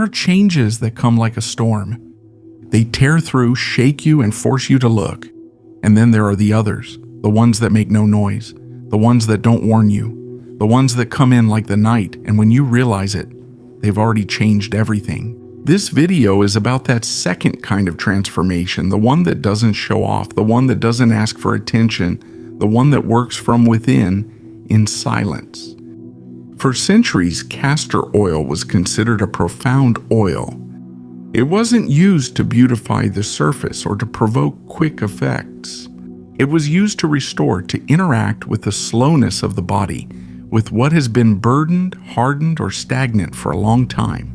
are changes that come like a storm. They tear through, shake you, and force you to look. And then there are the others, the ones that make no noise, the ones that don't warn you, the ones that come in like the night, and when you realize it, they've already changed everything. This video is about that second kind of transformation, the one that doesn't show off, the one that doesn't ask for attention, the one that works from within in silence. For centuries, castor oil was considered a profound oil. It wasn't used to beautify the surface or to provoke quick effects. It was used to restore, to interact with the slowness of the body, with what has been burdened, hardened, or stagnant for a long time.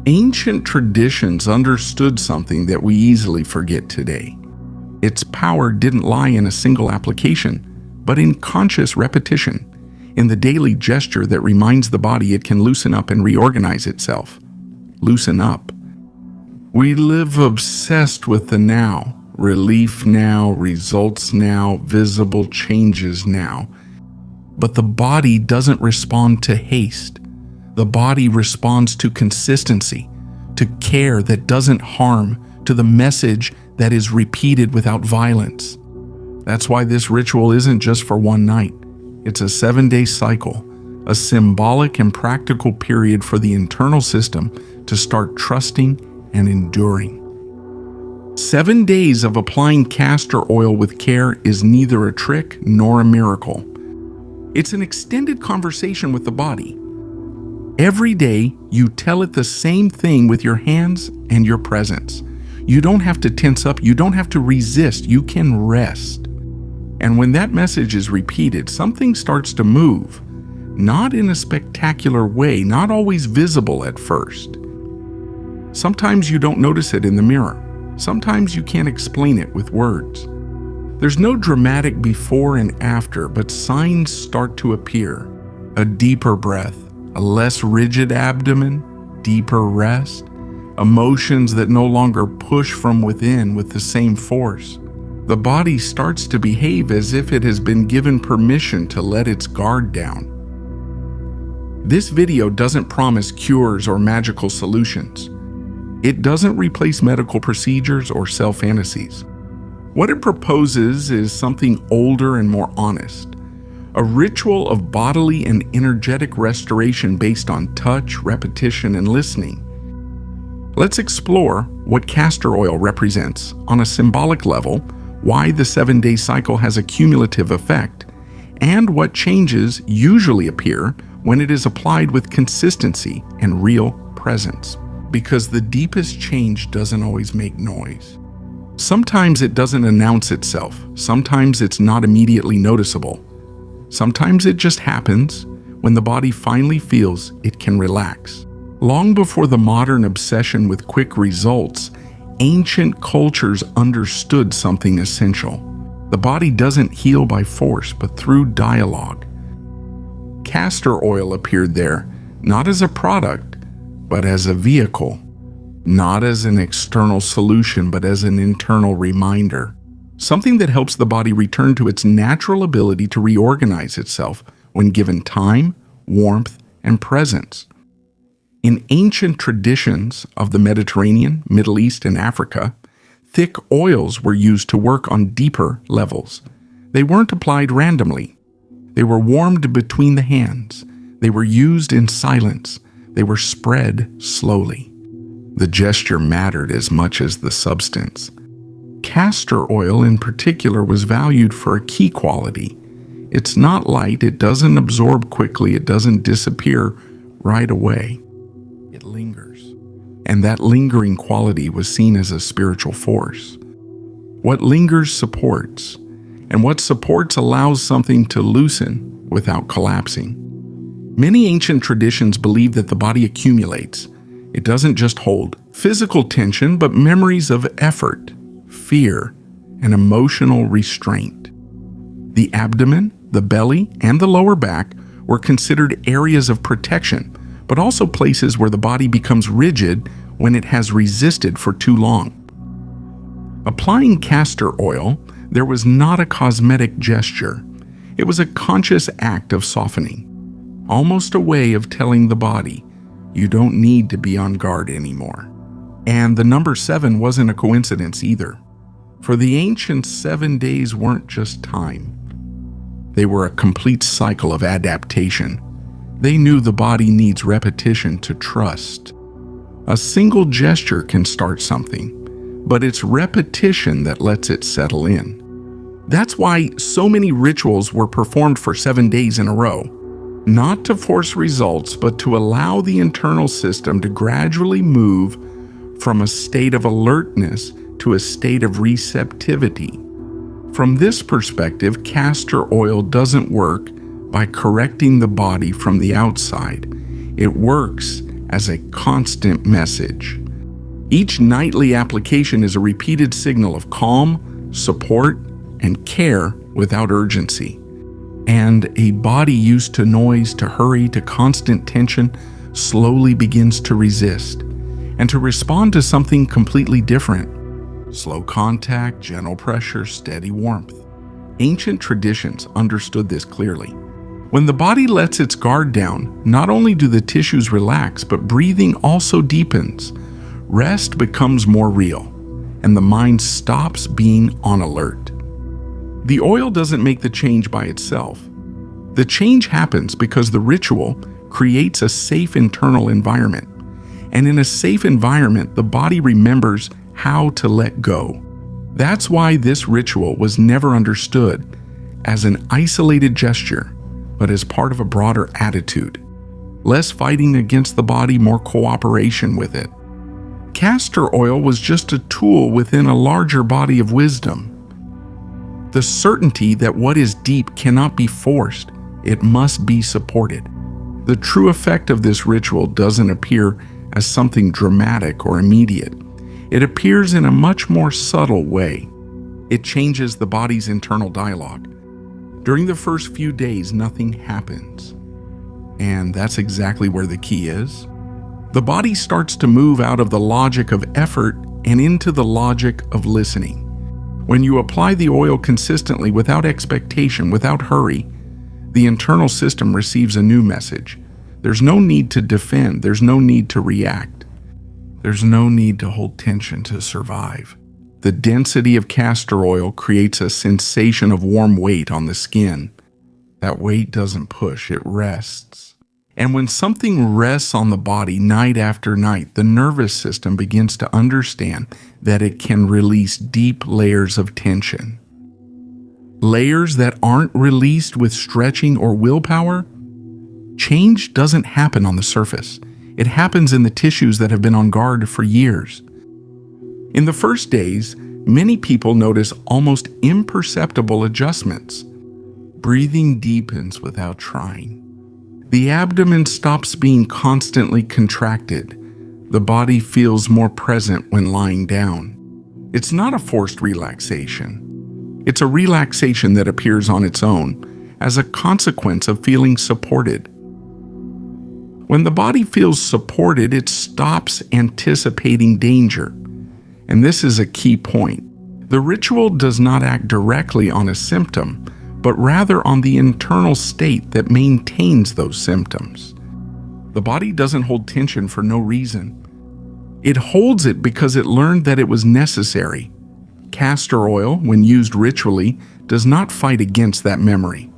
Ancient traditions understood something that we easily forget today. Its power didn't lie in a single application, but in conscious repetition, in the daily gesture that reminds the body it can loosen up and reorganize itself. Loosen up. We live obsessed with the now, relief now, results now, visible changes now. But the body doesn't respond to haste. The body responds to consistency, to care that doesn't harm, to the message that is repeated without violence. That's why this ritual isn't just for one night. It's a 7-day cycle, a symbolic and practical period for the internal system to start trusting and enduring. 7 days of applying castor oil with care is neither a trick nor a miracle. It's an extended conversation with the body. Every day, you tell it the same thing with your hands and your presence. You don't have to tense up, you don't have to resist, you can rest. And when that message is repeated, something starts to move. Not in a spectacular way, not always visible at first. Sometimes you don't notice it in the mirror. Sometimes you can't explain it with words. There's no dramatic before and after, but signs start to appear. A deeper breath, a less rigid abdomen, deeper rest, emotions that no longer push from within with the same force. The body starts to behave as if it has been given permission to let its guard down. This video doesn't promise cures or magical solutions. It doesn't replace medical procedures or self-fantasies. What it proposes is something older and more honest. A ritual of bodily and energetic restoration based on touch, repetition, and listening. Let's explore what castor oil represents on a symbolic level, why the 7-day cycle has a cumulative effect, and what changes usually appear when it is applied with consistency and real presence. Because the deepest change doesn't always make noise. Sometimes it doesn't announce itself. Sometimes it's not immediately noticeable. Sometimes it just happens when the body finally feels it can relax. Long before the modern obsession with quick results, ancient cultures understood something essential. The body doesn't heal by force, but through dialogue. Castor oil appeared there, not as a product, but as a vehicle. Not as an external solution, but as an internal reminder. Something that helps the body return to its natural ability to reorganize itself when given time, warmth, and presence. In ancient traditions of the Mediterranean, Middle East, and Africa, thick oils were used to work on deeper levels. They weren't applied randomly. They were warmed between the hands. They were used in silence. They were spread slowly. The gesture mattered as much as the substance. Castor oil in particular was valued for a key quality. It's not light, it doesn't absorb quickly, it doesn't disappear right away. It lingers. And that lingering quality was seen as a spiritual force. What lingers supports, and what supports allows something to loosen without collapsing. Many ancient traditions believe that the body accumulates. It doesn't just hold physical tension, but memories of effort, fear, and emotional restraint. The abdomen, the belly, and the lower back were considered areas of protection, but also places where the body becomes rigid when it has resisted for too long. Applying castor oil, there was not a cosmetic gesture. It was a conscious act of softening, almost a way of telling the body, You don't need to be on guard anymore. And the number 7 wasn't a coincidence either. For the ancients, 7 days weren't just time. They were a complete cycle of adaptation. They knew the body needs repetition to trust. A single gesture can start something, but it's repetition that lets it settle in. That's why so many rituals were performed for 7 days in a row. Not to force results, but to allow the internal system to gradually move from a state of alertness to a state of receptivity. From this perspective, castor oil doesn't work by correcting the body from the outside. It works as a constant message. Each nightly application is a repeated signal of calm, support, and care without urgency. And a body used to noise, to hurry, to constant tension slowly begins to resist and to respond to something completely different. Slow contact, gentle pressure, steady warmth. Ancient traditions understood this clearly. When the body lets its guard down, not only do the tissues relax, but breathing also deepens. Rest becomes more real, and the mind stops being on alert. The oil doesn't make the change by itself. The change happens because the ritual creates a safe internal environment. And in a safe environment, the body remembers how to let go. That's why this ritual was never understood as an isolated gesture, but as part of a broader attitude. Less fighting against the body, more cooperation with it. Castor oil was just a tool within a larger body of wisdom. The certainty that what is deep cannot be forced, it must be supported. The true effect of this ritual doesn't appear as something dramatic or immediate. It appears in a much more subtle way. It changes the body's internal dialogue. During the first few days, nothing happens. And that's exactly where the key is. The body starts to move out of the logic of effort and into the logic of listening. When you apply the oil consistently without expectation, without hurry, the internal system receives a new message. There's no need to defend. There's no need to react. There's no need to hold tension to survive. The density of castor oil creates a sensation of warm weight on the skin. That weight doesn't push, it rests. And when something rests on the body night after night, the nervous system begins to understand that it can release deep layers of tension. Layers that aren't released with stretching or willpower. Change doesn't happen on the surface. It happens in the tissues that have been on guard for years. In the first days, many people notice almost imperceptible adjustments. Breathing deepens without trying. The abdomen stops being constantly contracted. The body feels more present when lying down. It's not a forced relaxation. It's a relaxation that appears on its own as a consequence of feeling supported. When the body feels supported, it stops anticipating danger. And this is a key point. The ritual does not act directly on a symptom, but rather on the internal state that maintains those symptoms. The body doesn't hold tension for no reason. It holds it because it learned that it was necessary. Castor oil, when used ritually, does not fight against that memory.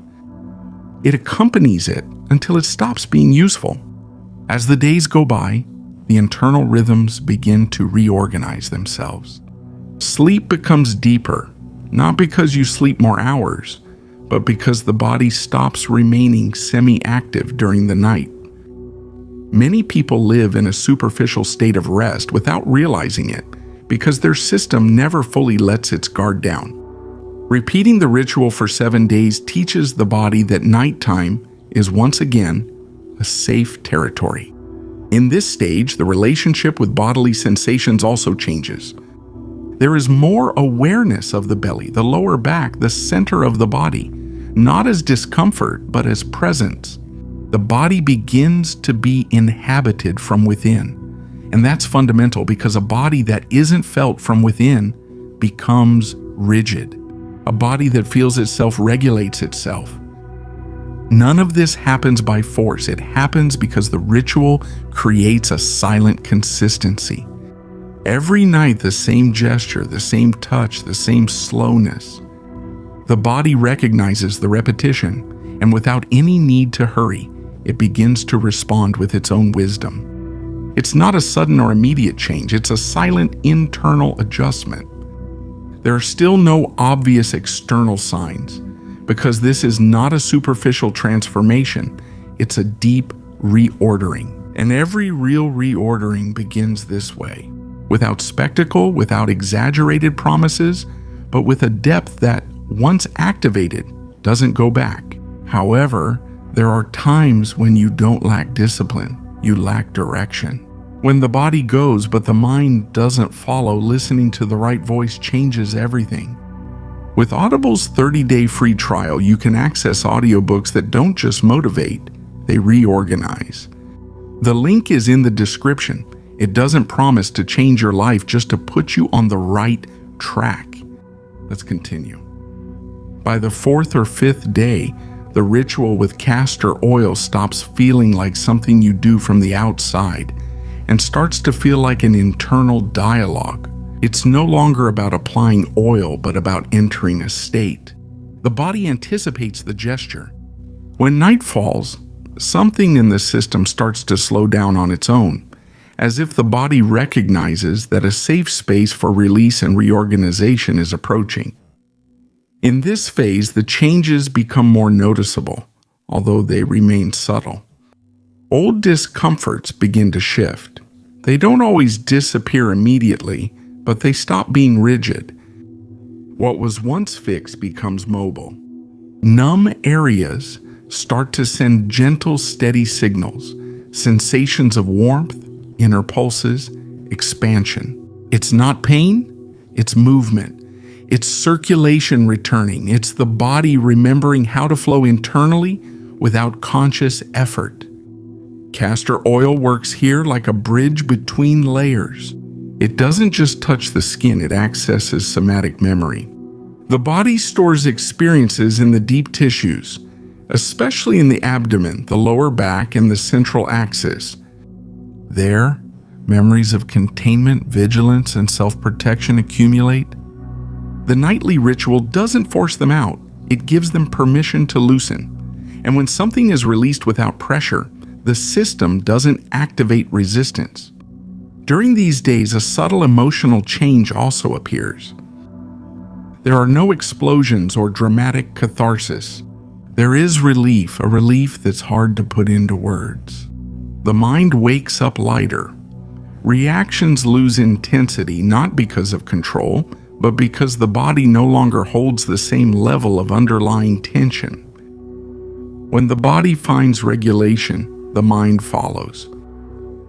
It accompanies it until it stops being useful. As the days go by, the internal rhythms begin to reorganize themselves. Sleep becomes deeper, not because you sleep more hours, but because the body stops remaining semi-active during the night. Many people live in a superficial state of rest without realizing it because their system never fully lets its guard down. Repeating the ritual for 7 days teaches the body that nighttime is once again a safe territory. In this stage, the relationship with bodily sensations also changes. There is more awareness of the belly, the lower back, the center of the body, not as discomfort, but as presence. The body begins to be inhabited from within. And that's fundamental because a body that isn't felt from within becomes rigid. A body that feels itself regulates itself. None of this happens by force. It happens because the ritual creates a silent consistency. Every night, the same gesture, the same touch, the same slowness. The body recognizes the repetition, and without any need to hurry, it begins to respond with its own wisdom. It's not a sudden or immediate change. It's a silent internal adjustment. There are still no obvious external signs, because this is not a superficial transformation. It's a deep reordering. And every real reordering begins this way, without spectacle, without exaggerated promises, but with a depth that, once activated, doesn't go back. However, there are times when you don't lack discipline, you lack direction. When the body goes but the mind doesn't follow, listening to the right voice changes everything. With Audible's 30-day free trial, you can access audiobooks that don't just motivate, they reorganize. The link is in the description. It doesn't promise to change your life, just to put you on the right track. Let's continue. By the 4th or 5th day, the ritual with castor oil stops feeling like something you do from the outside and starts to feel like an internal dialogue. It's no longer about applying oil, but about entering a state. The body anticipates the gesture. When night falls, something in the system starts to slow down on its own, as if the body recognizes that a safe space for release and reorganization is approaching. In this phase, the changes become more noticeable, although they remain subtle. Old discomforts begin to shift. They don't always disappear immediately, but they stop being rigid. What was once fixed becomes mobile. Numb areas start to send gentle, steady signals, sensations of warmth, inner pulses, expansion. It's not pain, it's movement. It's circulation returning. It's the body remembering how to flow internally without conscious effort. Castor oil works here like a bridge between layers. It doesn't just touch the skin, it accesses somatic memory. The body stores experiences in the deep tissues, especially in the abdomen, the lower back, and the central axis. There, memories of containment, vigilance, and self-protection accumulate. The nightly ritual doesn't force them out, it gives them permission to loosen. And when something is released without pressure, the system doesn't activate resistance. During these days, a subtle emotional change also appears. There are no explosions or dramatic catharsis. There is relief, a relief that's hard to put into words. The mind wakes up lighter. Reactions lose intensity, not because of control, but because the body no longer holds the same level of underlying tension. When the body finds regulation, the mind follows.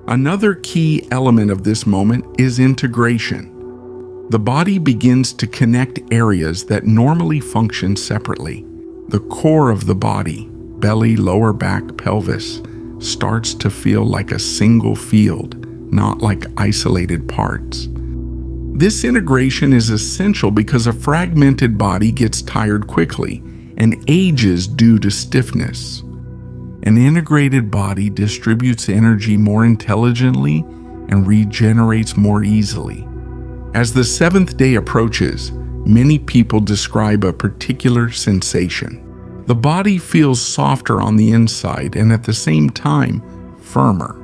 Another key element of this moment is integration. The body begins to connect areas that normally function separately. The core of the body, belly, lower back, pelvis, starts to feel like a single field, not like isolated parts. This integration is essential because a fragmented body gets tired quickly and ages due to stiffness. An integrated body distributes energy more intelligently and regenerates more easily. As the 7th day approaches, many people describe a particular sensation. The body feels softer on the inside and at the same time firmer.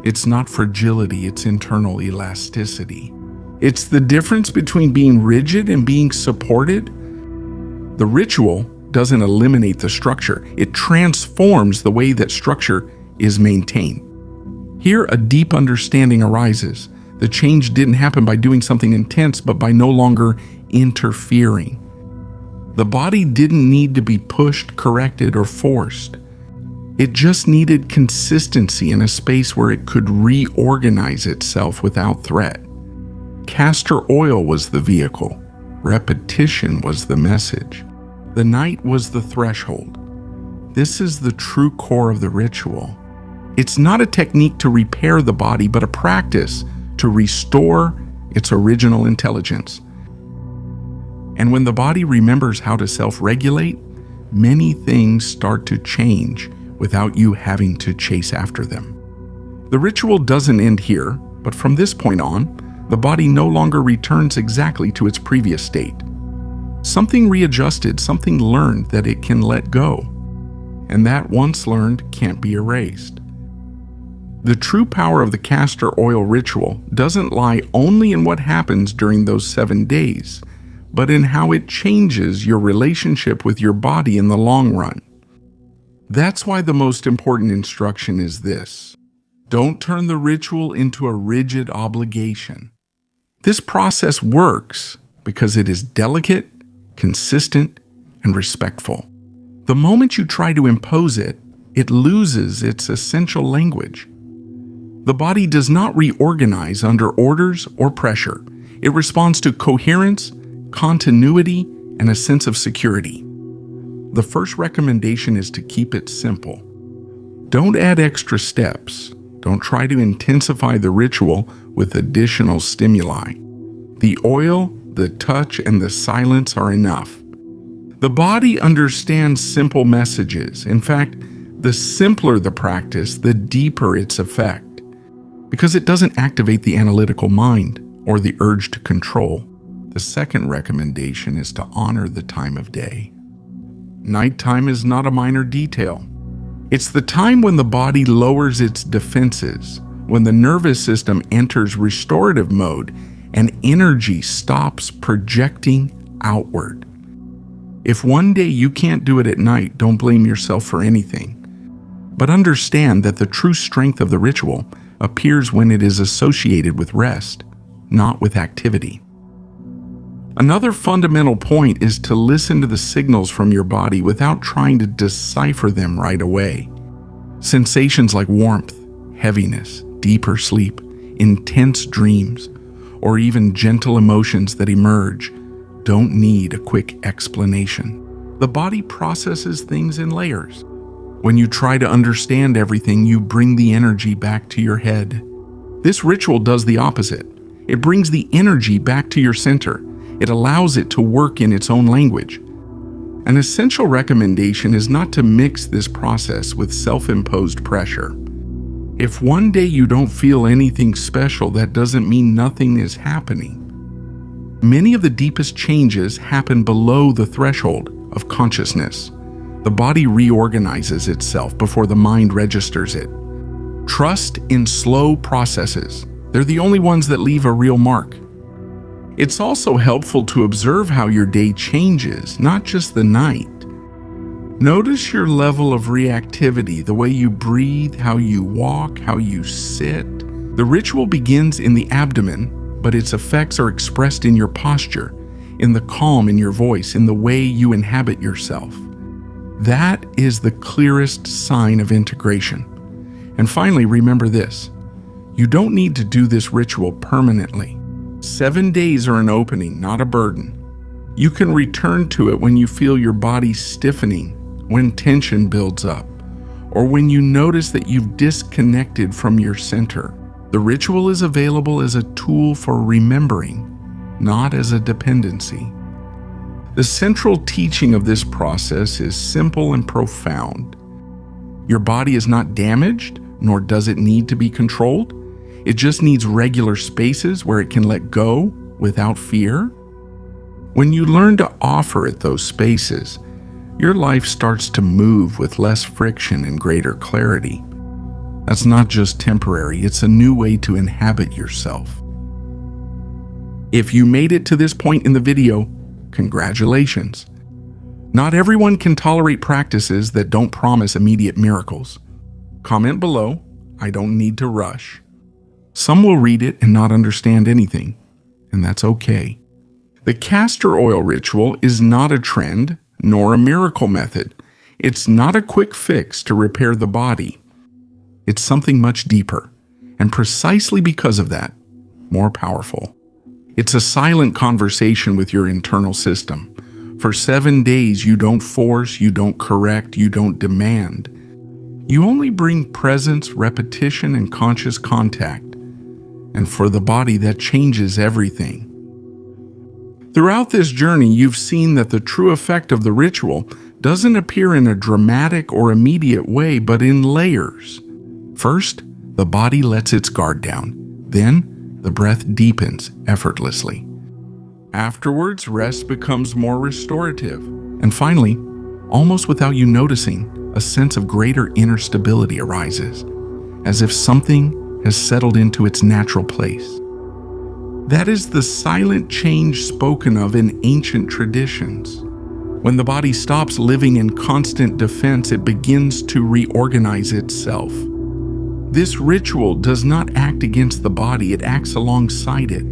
It's not fragility, it's internal elasticity. It's the difference between being rigid and being supported. The ritual doesn't eliminate the structure, it transforms the way that structure is maintained. Here, a deep understanding arises. The change didn't happen by doing something intense, but by no longer interfering. The body didn't need to be pushed, corrected, or forced. It just needed consistency in a space where it could reorganize itself without threat. Castor oil was the vehicle. Repetition was the message. The night was the threshold. This is the true core of the ritual. It's not a technique to repair the body, but a practice to restore its original intelligence. And when the body remembers how to self-regulate, many things start to change without you having to chase after them. The ritual doesn't end here, but from this point on, the body no longer returns exactly to its previous state. Something readjusted, something learned that it can let go, and that once learned can't be erased. The true power of the castor oil ritual doesn't lie only in what happens during those 7 days, but in how it changes your relationship with your body in the long run. That's why the most important instruction is this: don't turn the ritual into a rigid obligation. This process works because it is delicate, consistent, and respectful. The moment you try to impose it, it loses its essential language. The body does not reorganize under orders or pressure. It responds to coherence, continuity, and a sense of security. The first recommendation is to keep it simple. Don't add extra steps. Don't try to intensify the ritual with additional stimuli. The oil, the touch, and the silence are enough. The body understands simple messages. In fact, the simpler the practice, the deeper its effect, because it doesn't activate the analytical mind or the urge to control. The second recommendation is to honor the time of day. Nighttime is not a minor detail. It's the time when the body lowers its defenses, when the nervous system enters restorative mode and energy stops projecting outward. If one day you can't do it at night, don't blame yourself for anything. But understand that the true strength of the ritual appears when it is associated with rest, not with activity. Another fundamental point is to listen to the signals from your body without trying to decipher them right away. Sensations like warmth, heaviness, deeper sleep, intense dreams, or even gentle emotions that emerge don't need a quick explanation. The body processes things in layers. When you try to understand everything, you bring the energy back to your head. This ritual does the opposite. It brings the energy back to your center. It allows it to work in its own language. An essential recommendation is not to mix this process with self-imposed pressure. If one day you don't feel anything special, that doesn't mean nothing is happening. Many of the deepest changes happen below the threshold of consciousness. The body reorganizes itself before the mind registers it. Trust in slow processes. They're the only ones that leave a real mark. It's also helpful to observe how your day changes, not just the night. Notice your level of reactivity, the way you breathe, how you walk, how you sit. The ritual begins in the abdomen, but its effects are expressed in your posture, in the calm in your voice, in the way you inhabit yourself. That is the clearest sign of integration. And finally, remember this: you don't need to do this ritual permanently. 7 days are an opening, not a burden. You can return to it when you feel your body stiffening, when tension builds up, or when you notice that you've disconnected from your center. The ritual is available as a tool for remembering, not as a dependency. The central teaching of this process is simple and profound. Your body is not damaged, nor does it need to be controlled. It just needs regular spaces where it can let go without fear. When you learn to offer it those spaces, your life starts to move with less friction and greater clarity. That's not just temporary, it's a new way to inhabit yourself. If you made it to this point in the video, congratulations. Not everyone can tolerate practices that don't promise immediate miracles. Comment below, I don't need to rush. Some will read it and not understand anything, and that's okay. The castor oil ritual is not a trend, nor a miracle method. It's not a quick fix to repair the body. It's something much deeper, and precisely because of that, more powerful. It's a silent conversation with your internal system. For 7 days, you don't force, you don't correct, you don't demand. You only bring presence, repetition, and conscious contact. And for the body, that changes everything. Throughout this journey, you've seen that the true effect of the ritual doesn't appear in a dramatic or immediate way, but in layers. First, the body lets its guard down. Then, the breath deepens effortlessly. Afterwards, rest becomes more restorative. And finally, almost without you noticing, a sense of greater inner stability arises, as if something has settled into its natural place. That is the silent change spoken of in ancient traditions. When the body stops living in constant defense, it begins to reorganize itself. This ritual does not act against the body, it acts alongside it.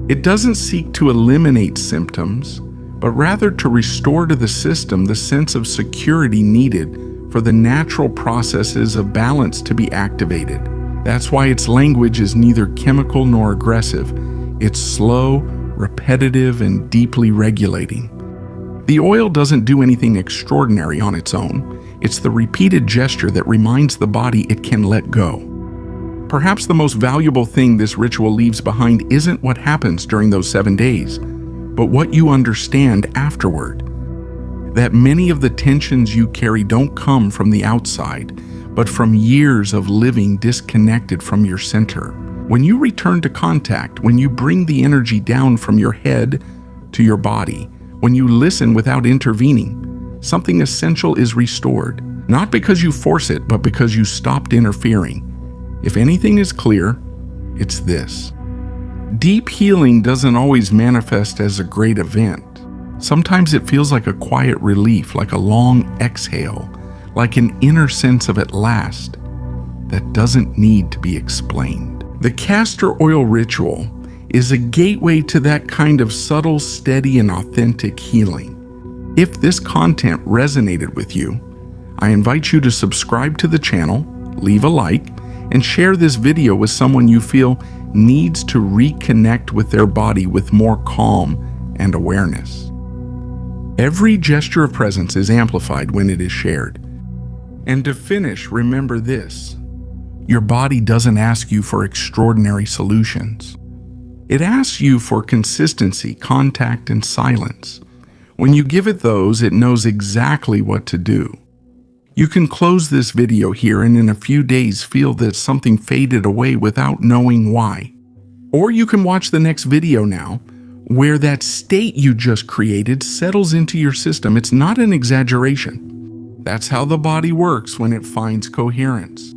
It doesn't seek to eliminate symptoms, but rather to restore to the system the sense of security needed for the natural processes of balance to be activated. That's why its language is neither chemical nor aggressive. It's slow, repetitive, and deeply regulating. The oil doesn't do anything extraordinary on its own. It's the repeated gesture that reminds the body it can let go. Perhaps the most valuable thing this ritual leaves behind isn't what happens during those 7 days, but what you understand afterward. That many of the tensions you carry don't come from the outside, but from years of living disconnected from your center. When you return to contact, when you bring the energy down from your head to your body, when you listen without intervening, something essential is restored. Not because you force it, but because you stopped interfering. If anything is clear, it's this. Deep healing doesn't always manifest as a great event. Sometimes it feels like a quiet relief, like a long exhale, like an inner sense of at last that doesn't need to be explained. The castor oil ritual is a gateway to that kind of subtle, steady, and authentic healing. If this content resonated with you, I invite you to subscribe to the channel, leave a like, and share this video with someone you feel needs to reconnect with their body with more calm and awareness. Every gesture of presence is amplified when it is shared. And to finish, remember this. Your body doesn't ask you for extraordinary solutions. It asks you for consistency, contact, and silence. When you give it those, it knows exactly what to do. You can close this video here and in a few days feel that something faded away without knowing why. Or you can watch the next video now, where that state you just created settles into your system. It's not an exaggeration. That's how the body works when it finds coherence.